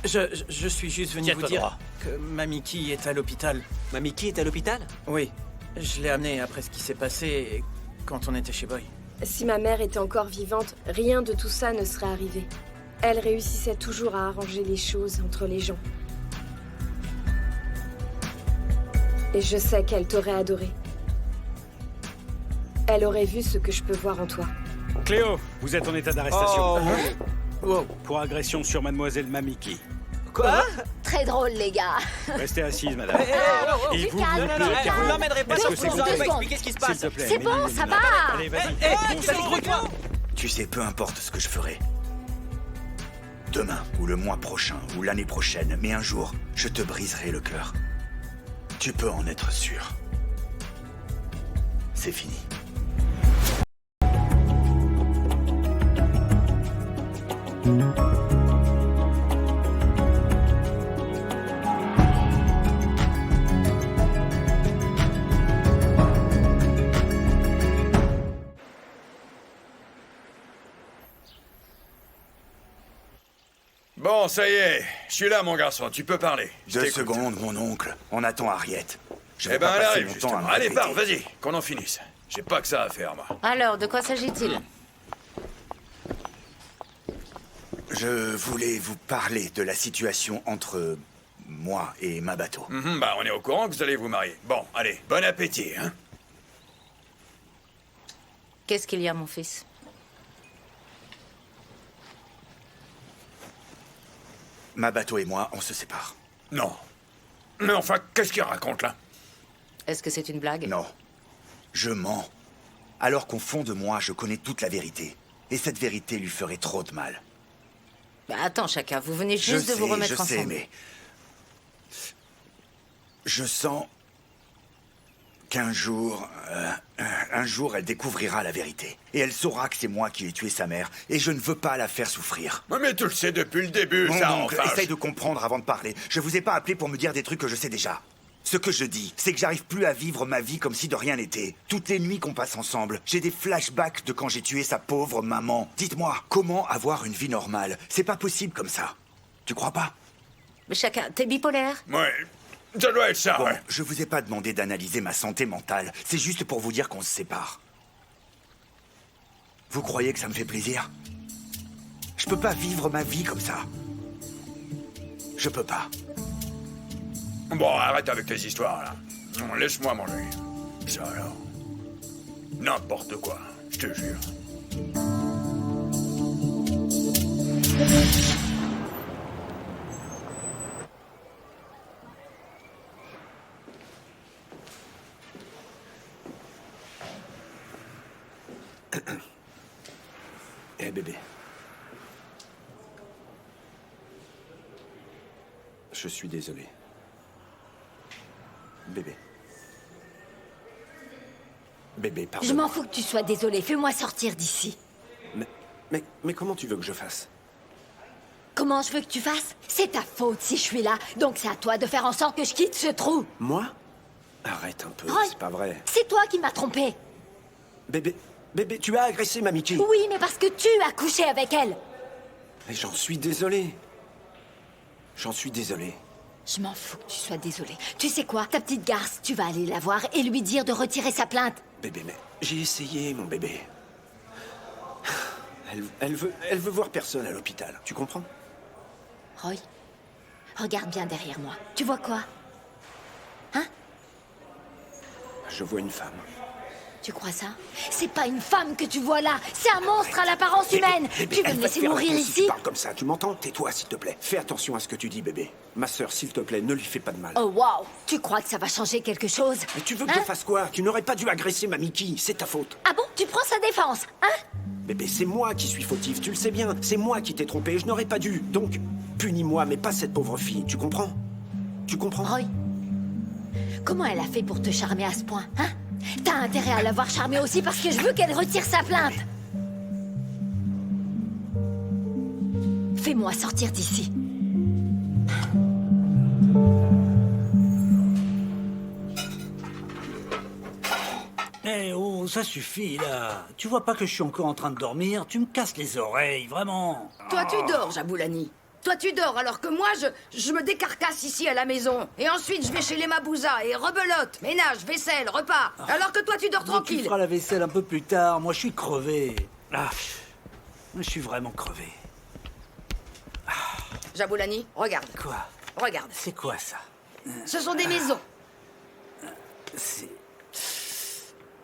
Je suis juste venu vous dire que Mamiki est à l'hôpital. Mamiki est à l'hôpital? Oui, je l'ai amenée après ce qui s'est passé quand on était chez Boy. Si ma mère était encore vivante, rien de tout ça ne serait arrivé. Elle réussissait toujours à arranger les choses entre les gens. Et je sais qu'elle t'aurait adoré. Elle aurait vu ce que je peux voir en toi. Cléo, vous êtes en état d'arrestation. Wow. Pour agression sur mademoiselle Mamiki. Quoi? Très drôle, les gars. Restez assise, madame. Du Et vous, calme, vous, du calme. Vous l'emmènerez pas Est-ce sur que le c'est cousin, vous on va secondes. expliquer ce qui se S'il passe. te plaît. C'est bon, mettez-le ça là. va. Allez, vas-y. Ça le truc là. Tu sais, peu importe ce que je ferai. Demain, ou le mois prochain, ou l'année prochaine, mais un jour, je te briserai le cœur. Tu peux en être sûr. C'est fini. Bon, ça y est, je suis là, mon garçon, tu peux parler. Je 2 t'écoute. secondes, mon oncle. On attend Harriet. Je vais Eh ben, pas elle passer arrive, mon justement. temps à me Allez, répéter. pars, vas-y, qu'on en finisse. J'ai pas que ça à faire, moi. Alors, de quoi s'agit-il? Je voulais vous parler de la situation entre moi et ma bateau. Bah, on est au courant que vous allez vous marier. Bon, allez, bon appétit, hein. Qu'est-ce qu'il y a, mon fils? Ma bateau et moi, on se sépare. Non. Mais enfin, qu'est-ce qu'il raconte, là? Est-ce que c'est une blague? Non. Je mens. Alors qu'au fond de moi, je connais toute la vérité. Et cette vérité lui ferait trop de mal. Bah, attends, chacun, vous venez Je juste de sais, vous remettre je sais, ensemble. mais... Je sens... qu'un jour... un jour, elle découvrira la vérité. Et elle saura que c'est moi qui ai tué sa mère. Et je ne veux pas la faire souffrir. Ouais, mais tu le sais depuis le début, Mon ça, oncle, enfin. essaye de comprendre avant de parler. Je vous ai pas appelé pour me dire des trucs que je sais déjà. Ce que je dis, c'est que j'arrive plus à vivre ma vie comme si de rien n'était. Toutes les nuits qu'on passe ensemble, j'ai des flashbacks de quand j'ai tué sa pauvre maman. Dites-moi, comment avoir une vie normale? C'est pas possible comme ça. Tu crois pas? Mais chacun, t'es bipolaire? Ouais, ça doit être ça, Bon, ouais. je vous ai pas demandé d'analyser ma santé mentale. C'est juste pour vous dire qu'on se sépare. Vous croyez que ça me fait plaisir? Je peux pas vivre ma vie comme ça. Je peux pas. Bon, arrête avec tes histoires, là. Non, laisse-moi manger. Ça, alors. N'importe quoi, je te jure. Eh bébé. Je suis désolé. Bébé. Bébé, pardon. Je m'en fous que tu sois désolé. Fais-moi sortir d'ici. Mais comment tu veux que je fasse? Comment je veux que tu fasses? C'est ta faute si je suis là. Donc c'est à toi de faire en sorte que je quitte ce trou. Moi? Arrête un peu, Roy, c'est pas vrai. C'est toi qui m'as trompé. Bébé, tu as agressé Mamiki. Oui, mais parce que tu as couché avec elle. Mais j'en suis désolé. J'en suis désolé. Je m'en fous que tu sois désolé. Tu sais quoi? Ta petite garce, tu vas aller la voir et lui dire de retirer sa plainte. Bébé, mais j'ai essayé, mon bébé. Elle veut voir personne à l'hôpital. Tu comprends? Roy, regarde bien derrière moi. Tu vois quoi? Hein? Je vois une femme. Tu crois ça? C'est pas une femme que tu vois là. C'est un monstre à l'apparence humaine. Bébé, Tu veux elle me va laisser te faire mourir un coup si ici? tu parles comme ça, tu m'entends? Tais-toi, s'il te plaît. Fais attention à ce que tu dis, bébé. Ma sœur, s'il te plaît, ne lui fais pas de mal. Oh waouh! Tu crois que ça va changer quelque chose? Mais tu veux que Hein? je fasse quoi? Tu n'aurais pas dû agresser Mamiki, c'est ta faute. Ah bon? Tu prends sa défense, hein? Bébé, c'est moi qui suis fautif, tu le sais bien. C'est moi qui t'ai trompé, je n'aurais pas dû. Donc, punis-moi, mais pas cette pauvre fille, tu comprends? Tu comprends? Roy, comment elle a fait pour te charmer à ce point, hein? T'as intérêt à l'avoir charmée aussi parce que je veux qu'elle retire sa plainte. Fais-moi sortir d'ici. Eh oh, ça suffit là. Tu vois pas que je suis encore en train de dormir? Tu me casses les oreilles, vraiment. Toi, tu dors, Jaboulani. Toi, tu dors, alors que moi, je me décarcasse ici à la maison. Et ensuite, je vais chez les Mabouza et rebelote, ménage, vaisselle, repas. Alors que toi, tu dors Mais tu tranquille. feras la vaisselle un peu plus tard. Moi, je suis crevé. Ah, je suis vraiment crevé. Jaboulani, regarde. Quoi? Regarde. C'est quoi ça? Ce sont des maisons. C'est...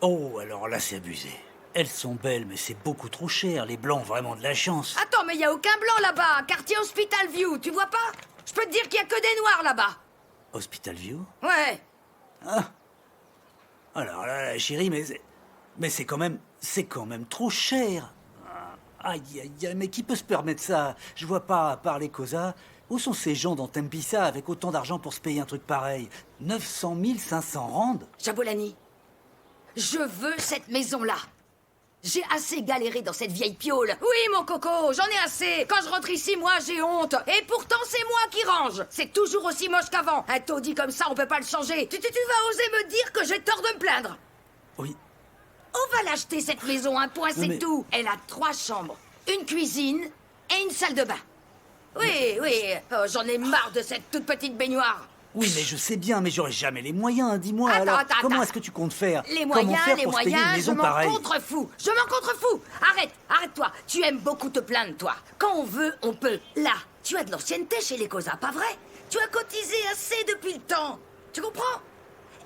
Oh, alors là, c'est abusé. Elles sont belles, mais c'est beaucoup trop cher. Les blancs ont vraiment de la chance. Attends, mais il y a aucun blanc là-bas. Quartier Hospital View, tu vois pas? Je peux te dire qu'il y a que des noirs là-bas. Hospital View? Ouais. Ah. Alors là, chérie, mais c'est quand même trop cher. Aïe, aïe, aïe, mais qui peut se permettre ça? Je vois pas, à part les Cosa, où sont ces gens dans Tempissa avec autant d'argent pour se payer un truc pareil? 900 500 rand? Jaboulani, je veux cette maison-là. J'ai assez galéré dans cette vieille piole. Oui, mon coco, j'en ai assez. Quand je rentre ici, moi, j'ai honte. Et pourtant, c'est moi qui range. C'est toujours aussi moche qu'avant. Un taudis comme ça, on peut pas le changer. Tu vas oser me dire que j'ai tort de me plaindre? Oui. On va l'acheter, cette maison, un point, c'est mais- tout. Elle a 3 chambres, une cuisine et une salle de bain. Oui, oui, j'en ai marre de cette toute petite baignoire. Oui, mais je sais bien, mais j'aurais jamais les moyens. Dis-moi Attends, alors, attends, comment attends. est-ce que tu comptes faire? Les Comment moyens, faire pour se payer une je maison m'en pareille? contrefous. Je m'en contrefous. Arrête-toi. Tu aimes beaucoup te plaindre, toi. Quand on veut, on peut. Là, tu as de l'ancienneté chez les Cosa, pas vrai? Tu as cotisé assez depuis le temps. Tu comprends?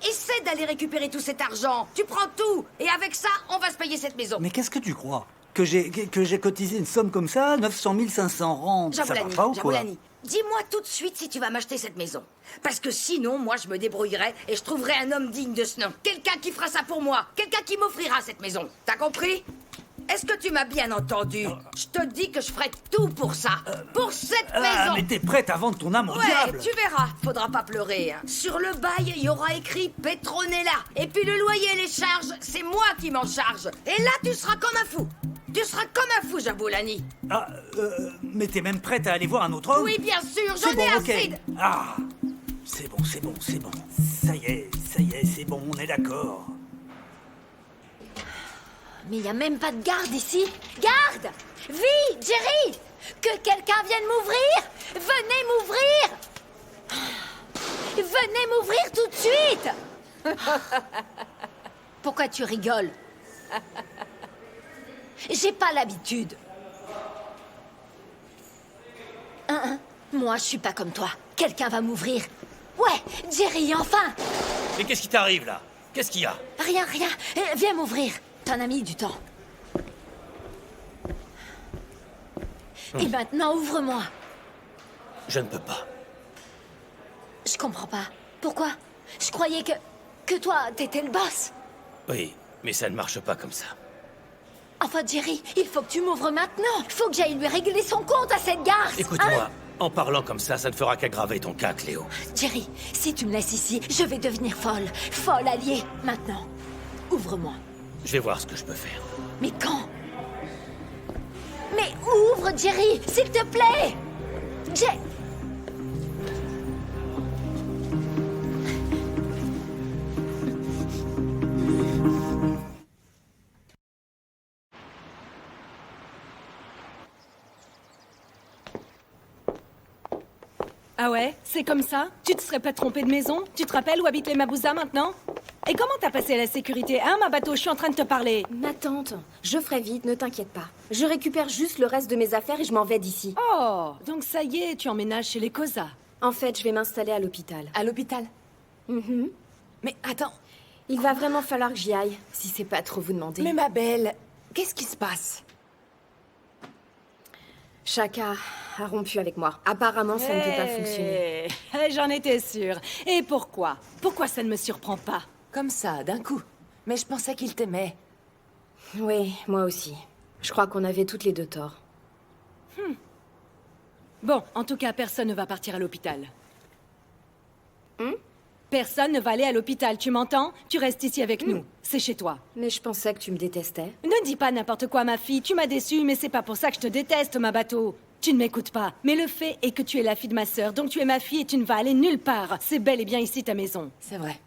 Essaie d'aller récupérer tout cet argent. Tu prends tout. Et avec ça, on va se payer cette maison. Mais qu'est-ce que tu crois? Que j'ai cotisé une somme comme ça, 900 500 rand? Ça va Jaboulani, pas ou quoi? Jaboulani, dis-moi tout de suite si tu vas m'acheter cette maison. Parce que sinon, moi, je me débrouillerai et je trouverai un homme digne de ce nom. Quelqu'un qui fera ça pour moi. Quelqu'un qui m'offrira cette maison. T'as compris? Est-ce que tu m'as bien entendu? Je te dis que je ferai tout pour ça. Pour cette Ah, maison. mais t'es prête à vendre ton âme au Ouais, diable! tu verras. Faudra pas pleurer. Hein. Sur le bail, il y aura écrit Petronella. Et puis le loyer et les charges, c'est moi qui m'en charge. Et là, tu seras comme un fou. Tu seras comme un fou, Jaboulani. Ah, mais t'es même prête à aller voir un autre homme? Oui, bien sûr, C'est j'en bon, ai ok. assez. Ah, c'est bon. Ça y est, c'est bon, on est d'accord. Mais il y a même pas de garde ici. Garde! Vi, Jerry! Que quelqu'un vienne m'ouvrir! Venez m'ouvrir! Venez m'ouvrir tout de suite! Pourquoi tu rigoles? J'ai pas l'habitude. Moi, je suis pas comme toi. Quelqu'un va m'ouvrir. Ouais, Jerry, enfin! Mais qu'est-ce qui t'arrive là? Qu'est-ce qu'il y a? Rien. Viens m'ouvrir. T'en as mis du temps. Et maintenant, ouvre-moi. Je ne peux pas. Je comprends pas. Pourquoi? Je croyais que toi, t'étais le boss. Oui, mais ça ne marche pas comme ça. Enfin, Jerry, il faut que tu m'ouvres maintenant. Il faut que j'aille lui régler son compte à cette garce. Écoute-moi, Hein? en parlant comme ça ne fera qu'aggraver ton cas, Cléo. Jerry, si tu me laisses ici, je vais devenir folle. Folle alliée. Maintenant, ouvre-moi. Je vais voir ce que je peux faire. Mais quand? Mais ouvre, Jerry, s'il te plaît. Ah ouais? C'est comme ça? Tu te serais pas trompé de maison? Tu te rappelles où habitent les Mabouza maintenant? Et comment t'as passé à la sécurité, hein, ma bateau? Je suis en train de te parler. Ma tante, je ferai vite, ne t'inquiète pas. Je récupère juste le reste de mes affaires et je m'en vais d'ici. Oh, donc ça y est, tu emménages chez les Cosa. En fait, je vais m'installer à l'hôpital. À l'hôpital? Mhm. Mais attends. Il va vraiment falloir que j'y aille, si c'est pas trop vous demander. Mais ma belle, qu'est-ce qui se passe? Chaka a rompu avec moi. Apparemment, ça ne peut pas fonctionner. J'en étais sûre. Et pourquoi? Pourquoi ça ne me surprend pas? Comme ça, d'un coup. Mais je pensais qu'il t'aimait. Oui, moi aussi. Je crois qu'on avait toutes les deux tort. Bon, en tout cas, personne ne va partir à l'hôpital. Personne ne va aller à l'hôpital, tu m'entends? Tu restes ici avec nous. C'est chez toi. Mais je pensais que tu me détestais. Ne dis pas n'importe quoi, ma fille. Tu m'as déçue, mais c'est pas pour ça que je te déteste, ma bateau. Tu ne m'écoutes pas. Mais le fait est que tu es la fille de ma sœur, donc tu es ma fille et tu ne vas aller nulle part. C'est bel et bien ici ta maison. C'est vrai.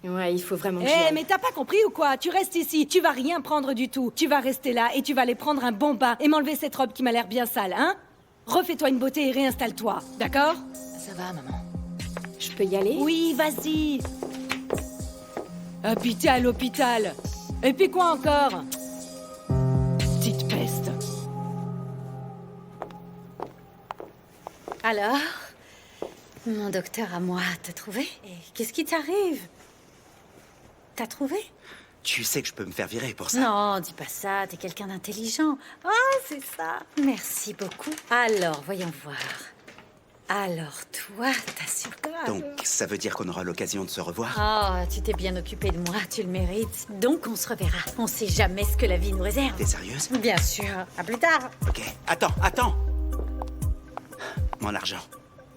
Ouais, il faut vraiment que Eh, j'y aille. mais t'as pas compris ou quoi? Tu restes ici, tu vas rien prendre du tout. Tu vas rester là et tu vas aller prendre un bon bain et m'enlever cette robe qui m'a l'air bien sale, hein? Refais-toi une beauté et réinstalle-toi, d'accord? Ça va, maman. Je peux y aller? Oui, vas-y. Habiter à l'hôpital. Et puis quoi encore? Petite peste. Alors, mon docteur à moi, t'as trouvé? Et qu'est-ce qui t'arrive? T'as trouvé? Tu sais que je peux me faire virer pour ça. Non, dis pas ça, t'es quelqu'un d'intelligent. Ah, c'est ça. Merci beaucoup. Alors, voyons voir. Alors, toi, t'as su quoi? Donc, ça veut dire qu'on aura l'occasion de se revoir? Oh, tu t'es bien occupé de moi, tu le mérites. Donc, on se reverra. On sait jamais ce que la vie nous réserve. T'es sérieuse? Bien sûr. À plus tard. Ok. Attends. Mon argent.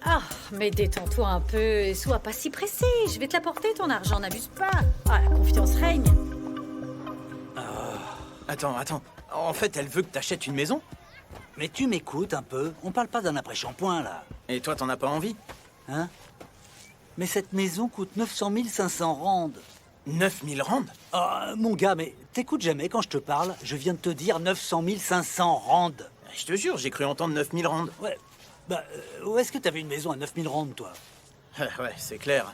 Ah, mais détends-toi un peu et sois pas si pressé. Je vais te l'apporter, ton argent, n'abuse pas. Ah, la confiance règne. Attends. En fait, elle veut que t'achètes une maison? Mais tu m'écoutes un peu. On parle pas d'un après-shampoing, là. Et toi, t'en as pas envie? Hein? Mais cette maison coûte 900 500 rand. 9000 rand? Ah, mon gars, mais t'écoutes jamais quand je te parle? Je viens de te dire 900 500 rand. Je te jure, j'ai cru entendre 9000 rand. Ouais. Bah, où est-ce que t'avais une maison à 9000 rand, toi? Ouais, c'est clair.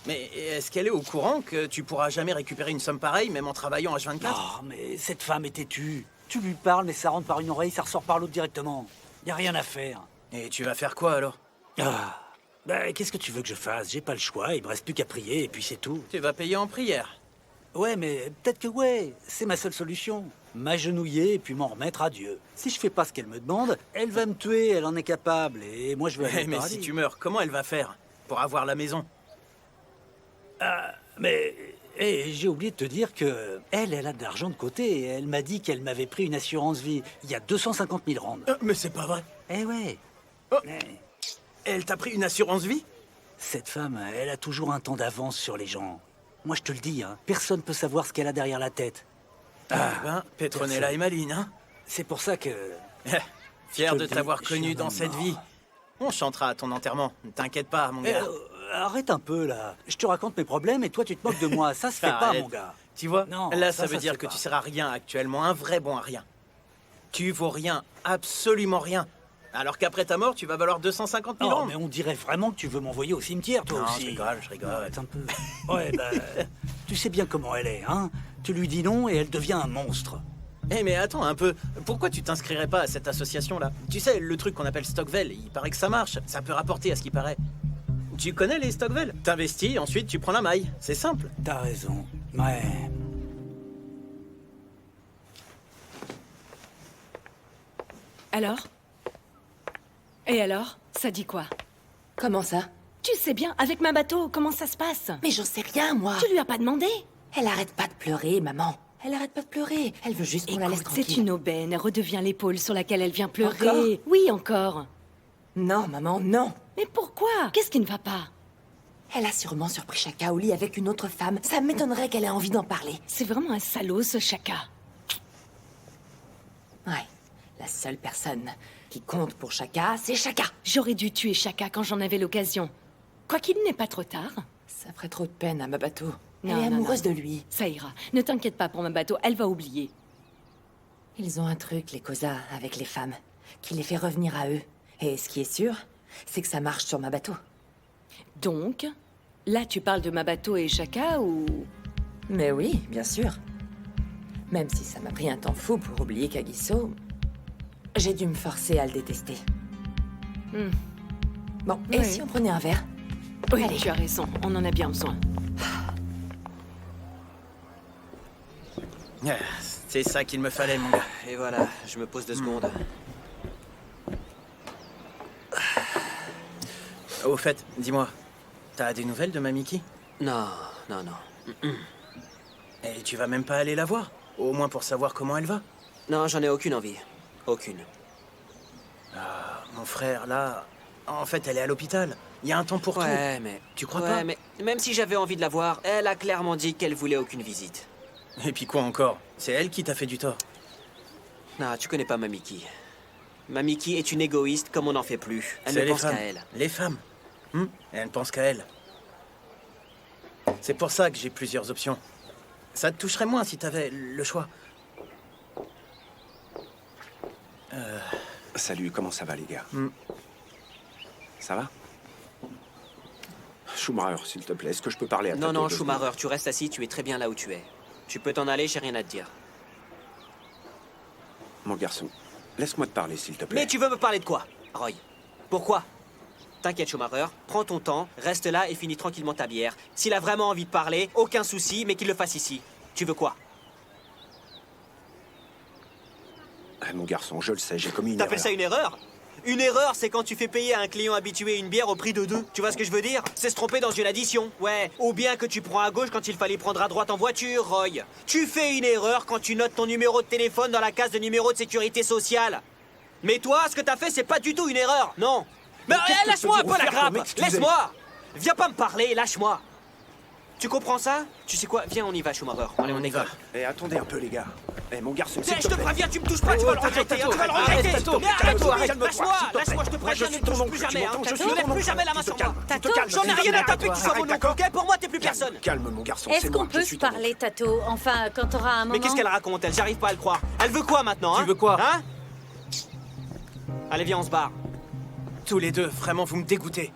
Mais est-ce qu'elle est au courant que tu pourras jamais récupérer une somme pareille, même en travaillant H24? Oh, mais cette femme est têtue. Tu lui parles, mais ça rentre par une oreille, ça ressort par l'autre directement. Y a rien à faire. Et tu vas faire quoi, alors? Ah. Bah, qu'est-ce que tu veux que je fasse? J'ai pas le choix, il me reste plus qu'à prier, et puis c'est tout. Tu vas payer en prière. Ouais, mais peut-être que ouais, c'est ma seule solution. M'agenouiller et puis m'en remettre à Dieu. Si je fais pas ce qu'elle me demande, elle va me tuer, elle en est capable, et moi je veux aller au Mais paradis. si tu meurs, comment elle va faire pour avoir la maison? Mais j'ai oublié de te dire que elle a de l'argent de côté, et elle m'a dit qu'elle m'avait pris une assurance vie. Il y a 250 000 rand. Mais c'est pas vrai. Eh ouais. Oh. Elle t'a pris une assurance vie? Cette femme, elle a toujours un temps d'avance sur les gens. Moi je te le dis, hein, personne peut savoir ce qu'elle a derrière la tête. Petronella est maligne, hein? C'est pour ça que... Fier de t'avoir connu dans cette vie. On chantera à ton enterrement, ne t'inquiète pas, mon gars. Arrête un peu, là. Je te raconte mes problèmes et toi, tu te moques de moi. Ça se fait pas, Arrête. mon gars. Tu vois, Non, là, ça veut se dire fait que pas. tu seras rien actuellement, un vrai bon à rien. Tu vaux rien, absolument rien. Alors qu'après ta mort, tu vas valoir 250 000 Non, rand. mais on dirait vraiment que tu veux m'envoyer au cimetière, toi Non, aussi. je rigole. Arrête un peu. Ouais, bah... tu sais bien comment elle est, hein? Tu lui dis non et elle devient un monstre. Eh mais attends un peu, pourquoi tu t'inscrirais pas à cette association-là? Tu sais, le truc qu'on appelle Stockvel, il paraît que ça marche, ça peut rapporter à ce qui paraît. Tu connais les Stockvel? T'investis, ensuite tu prends la maille, c'est simple. T'as raison, ouais. Alors? Et alors? Ça dit quoi? Comment ça? Tu sais bien, avec ma bateau, comment ça se passe? Mais j'en sais rien, moi. Tu lui as pas demandé? Elle arrête pas de pleurer, maman. Elle arrête pas de pleurer. Elle veut juste qu'on la laisse Écoute, tranquille. c'est une aubaine, elle redevient l'épaule sur laquelle elle vient pleurer. Encore? Oui, encore. Non, maman, non. Mais pourquoi? Qu'est-ce qui ne va pas? Elle a sûrement surpris Chaka au lit avec une autre femme. Ça m'étonnerait qu'elle ait envie d'en parler. C'est vraiment un salaud, ce Chaka. Ouais. La seule personne qui compte pour Chaka, c'est Chaka. J'aurais dû tuer Chaka quand j'en avais l'occasion. Quoiqu'il n'est pas trop tard. Ça ferait trop de peine à ma bateau. Non, Elle est non, amoureuse non. de lui. Ça ira. Ne t'inquiète pas pour ma bateau, elle va oublier. Ils ont un truc, les Kosa, avec les femmes, qui les fait revenir à eux. Et ce qui est sûr, c'est que ça marche sur ma bateau. Donc, là tu parles de ma bateau et Chaka ou... Mais oui, bien sûr. Même si ça m'a pris un temps fou pour oublier Kagiso, j'ai dû me forcer à le détester. Bon, et Ouais. si on prenait un verre? Oui, Allez. tu as raison, on en a bien besoin. C'est ça qu'il me fallait, mon gars. Et voilà, je me pose 2 secondes. Au fait, dis-moi, t'as des nouvelles de Mamiki? Non, non, non. Et tu vas même pas aller la voir? Au moins pour savoir comment elle va? Non, j'en ai aucune envie. Aucune. Mon frère, là... En fait, elle est à l'hôpital. Il y a un temps pour Ouais, tout. mais... Tu crois ouais, pas? mais même si j'avais envie de la voir, elle a clairement dit qu'elle voulait aucune visite. Et puis quoi encore? C'est elle qui t'a fait du tort. Non, tu connais pas Mamiki. Mamiki est une égoïste comme on n'en fait plus. Elle C'est ne les pense femmes. qu'à elle. Les femmes. Elle ne pense qu'à elle. C'est pour ça que j'ai plusieurs options. Ça te toucherait moins si t'avais le choix. Salut, comment ça va, les gars? Ça va? Schumacher, s'il te plaît, est-ce que je peux parler à Non, Tato non, 2 Schumacher, secondes? tu restes assis, tu es très bien là où tu es. Tu peux t'en aller, j'ai rien à te dire. Mon garçon, laisse-moi te parler, s'il te plaît. Mais tu veux me parler de quoi, Roy? Pourquoi? T'inquiète, Schumacher, prends ton temps, reste là et finis tranquillement ta bière. S'il a vraiment envie de parler, aucun souci, mais qu'il le fasse ici. Tu veux quoi? Mon garçon, je le sais, j'ai commis une erreur. T'appelles ça une erreur? Une erreur, c'est quand tu fais payer à un client habitué une bière au prix de 2. Tu vois ce que je veux dire? C'est se tromper dans une addition, ouais. Ou bien que tu prends à gauche quand il fallait prendre à droite en voiture, Roy. Tu fais une erreur quand tu notes ton numéro de téléphone dans la case de numéro de sécurité sociale. Mais toi, ce que t'as fait, c'est pas du tout une erreur, non. Mais qu'est-ce que lâche-moi un je peux peu la vous faire pour grappe. m'excuser? Laisse-moi. Viens pas me parler, lâche-moi. Tu comprends ça? Tu sais quoi? Viens, on y va, Schumacher. Allez, on y va. Eh, attendez un peu, les gars. Eh, mon garçon, s'il Je te te plaît. préviens, tu me touches pas, tu vas le regretter, hein, tu vas le regretter. Mais arrête, lâche-moi, lâche-moi, je te préviens, ne me touche plus jamais, hein. Ne lève plus jamais la main sur moi. J'en ai rien à taper que tu sois mon oncle, ok? Pour moi, t'es plus personne. Calme, mon garçon, Est-ce c'est qu'on moi, je peut suis se ton parler, Tato? Enfin, quand t'auras un moment... Mais qu'est-ce qu'elle raconte, elle? J'arrive pas à le croire. Elle veut quoi maintenant, hein? Tu veux quoi? Hein? Allez, viens, on se barre. Tous les deux, vraiment, vous me dégoûtez.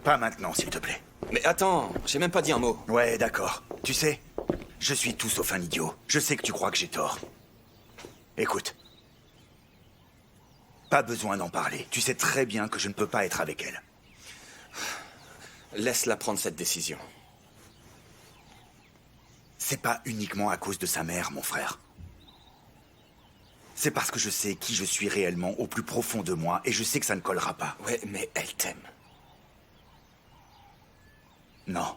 Pas maintenant, s'il te plaît. Mais attends, j'ai même pas dit un mot. Ouais, d'accord. Tu sais, je suis tout sauf un idiot. Je sais que tu crois que j'ai tort. Écoute. Pas besoin d'en parler. Tu sais très bien que je ne peux pas être avec elle. Laisse-la prendre cette décision. C'est pas uniquement à cause de sa mère, mon frère. C'est parce que je sais qui je suis réellement au plus profond de moi et je sais que ça ne collera pas. Ouais, mais elle t'aime. Non.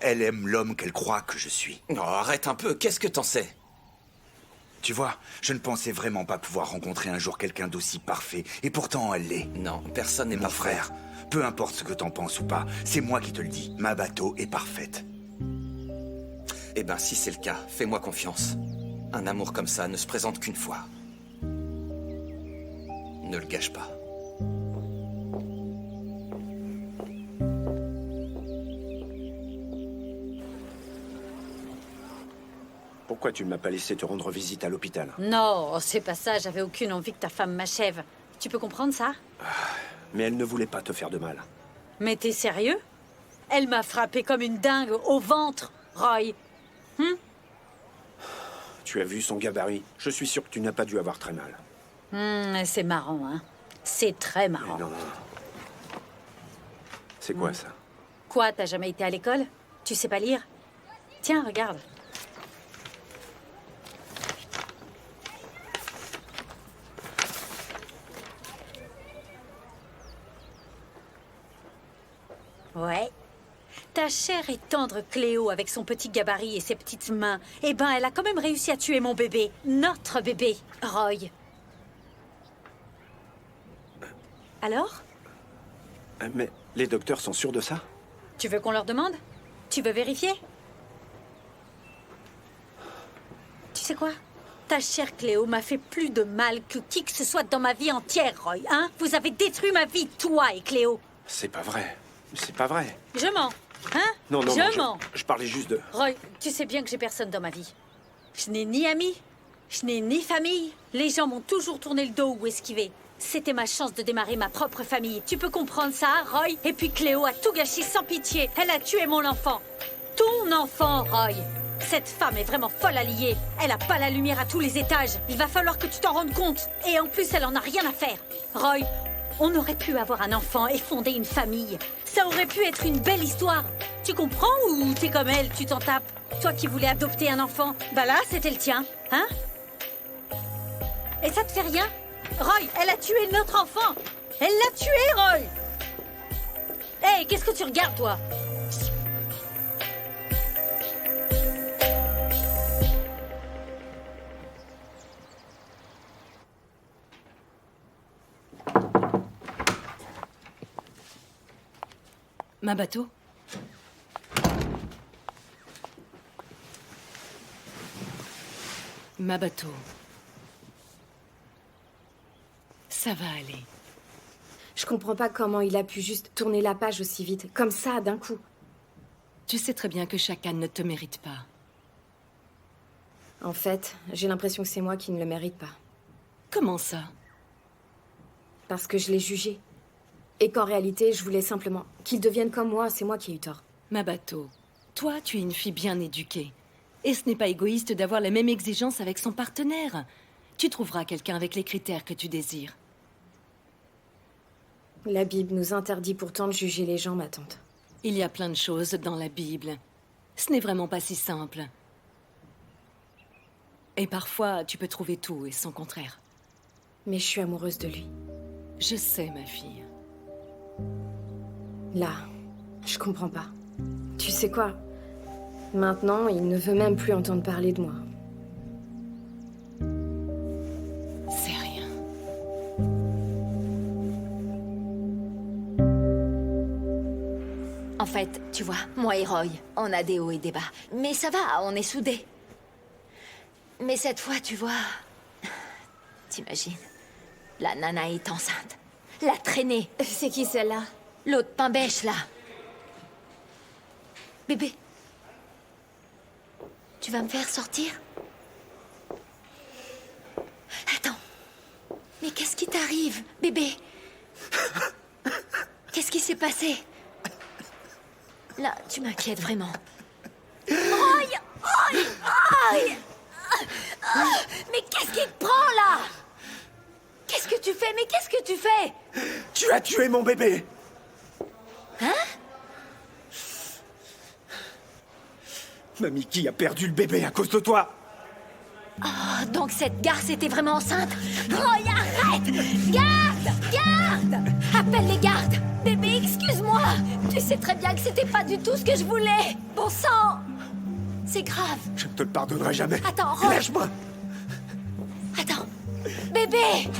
Elle aime l'homme qu'elle croit que je suis. Oh, arrête un peu, qu'est-ce que t'en sais? Tu vois, je ne pensais vraiment pas pouvoir rencontrer un jour quelqu'un d'aussi parfait. Et pourtant, elle l'est. Non, personne n'est Mon parfait. frère, peu importe ce que t'en penses ou pas, c'est moi qui te le dis. Ma bateau est parfaite. Eh ben, si c'est le cas, fais-moi confiance. Un amour comme ça ne se présente qu'une fois. Ne le gâche pas. Pourquoi tu ne m'as pas laissé te rendre visite à l'hôpital? Non, c'est pas ça, j'avais aucune envie que ta femme m'achève. Tu peux comprendre ça? Mais elle ne voulait pas te faire de mal. Mais t'es sérieux? Elle m'a frappé comme une dingue au ventre, Roy. Tu as vu son gabarit? Je suis sûr que tu n'as pas dû avoir très mal. C'est marrant, hein? C'est très marrant. Non. C'est quoi ça? Quoi, t'as jamais été à l'école? Tu sais pas lire? Tiens, regarde. Ouais. Ta chère et tendre Cléo avec son petit gabarit et ses petites mains, eh ben, elle a quand même réussi à tuer mon bébé. Notre bébé, Roy. Alors? Mais les docteurs sont sûrs de ça? Tu veux qu'on leur demande? Tu veux vérifier? Tu sais quoi? Ta chère Cléo m'a fait plus de mal que qui que ce soit dans ma vie entière, Roy, hein? Vous avez détruit ma vie, toi et Cléo. C'est pas vrai. C'est pas vrai. Je mens, hein? Non, Je mens. je parlais juste de... Roy, tu sais bien que j'ai personne dans ma vie. Je n'ai ni amis, je n'ai ni famille. Les gens m'ont toujours tourné le dos ou esquivé. C'était ma chance de démarrer ma propre famille. Tu peux comprendre ça, Roy? Et puis Cléo a tout gâché sans pitié. Elle a tué mon enfant. Ton enfant, Roy. Cette femme est vraiment folle à lier. Elle a pas la lumière à tous les étages. Il va falloir que tu t'en rendes compte. Et en plus, elle en a rien à faire. Roy, on aurait pu avoir un enfant et fonder une famille. Ça aurait pu être une belle histoire. Tu comprends ou t'es comme elle, tu t'en tapes? Toi qui voulais adopter un enfant, bah là, c'était le tien, hein? Et ça te fait rien? Roy, elle a tué notre enfant! Elle l'a tué, Roy! Hé, qu'est-ce que tu regardes, toi? Ma bateau? Ma bateau. Ça va aller. Je comprends pas comment il a pu juste tourner la page aussi vite, comme ça, d'un coup. Tu sais très bien que Shakan ne te mérite pas. En fait, j'ai l'impression que c'est moi qui ne le mérite pas. Comment ça? Parce que je l'ai jugé. Et qu'en réalité, je voulais simplement qu'il devienne comme moi, c'est moi qui ai eu tort. Mabato, toi, tu es une fille bien éduquée. Et ce n'est pas égoïste d'avoir la même exigence avec son partenaire. Tu trouveras quelqu'un avec les critères que tu désires. La Bible nous interdit pourtant de juger les gens, ma tante. Il y a plein de choses dans la Bible. Ce n'est vraiment pas si simple. Et parfois, tu peux trouver tout et son contraire. Mais je suis amoureuse de lui. Je sais, ma fille. Là, je comprends pas. Tu sais quoi? Maintenant, il ne veut même plus entendre parler de moi. C'est rien. En fait, tu vois, moi et Roy, on a des hauts et des bas. Mais ça va, on est soudés. Mais cette fois, tu vois... T'imagines? La nana est enceinte. La traînée. C'est qui celle-là? L'autre pain bêche, là. Bébé. Tu vas me faire sortir? Attends. Mais qu'est-ce qui t'arrive, bébé? Qu'est-ce qui s'est passé? Là, tu m'inquiètes vraiment. Roy! Roy! Roy! Mais qu'est-ce qui te prend, là? Qu'est-ce que tu fais? Mais qu'est-ce que tu fais? Tu as tué mon bébé! Hein? Mamie qui a perdu le bébé à cause de toi! Oh, donc cette garce était vraiment enceinte? Roy, arrête! Garde! Garde! Appelle les gardes! Bébé, excuse-moi! Tu sais très bien que c'était pas du tout ce que je voulais! Bon sang! C'est grave! Je ne te le pardonnerai jamais! Attends, Roy! Lâche-moi! Attends! Bébé!